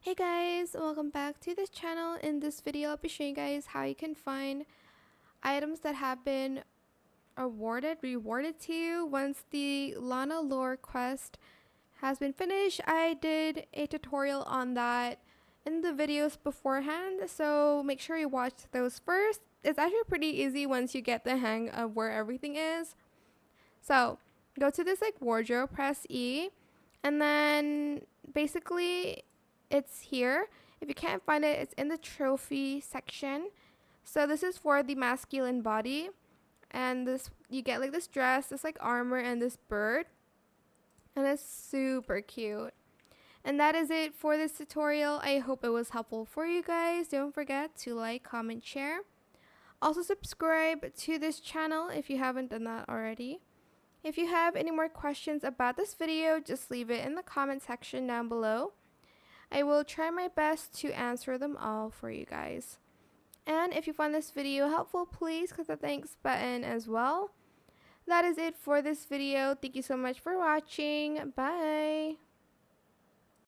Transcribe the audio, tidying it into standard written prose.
Hey guys, welcome back to this channel. In this video, I'll be showing you guys how you can find items that have been rewarded to you once the Lana lore quest has been finished. I did a tutorial on that in the videos beforehand, so make sure you watch those first. It's actually pretty easy once you get the hang of where everything is. So go to this wardrobe, press E, and then basically it's here. If you can't find it, it's in the trophy section. So this is for the masculine body, and this you get this dress, this armor, and this bird, and it's super cute. And that is it for this tutorial. I hope it was helpful for you guys. Don't forget to like, comment, share. Also subscribe to this channel if you haven't done that already. If you have any more questions about this video, just leave it in the comment section down below. I will try my best to answer them all for you guys. And if you found this video helpful, please click the thanks button as well. That is it for this video. Thank you so much for watching. Bye!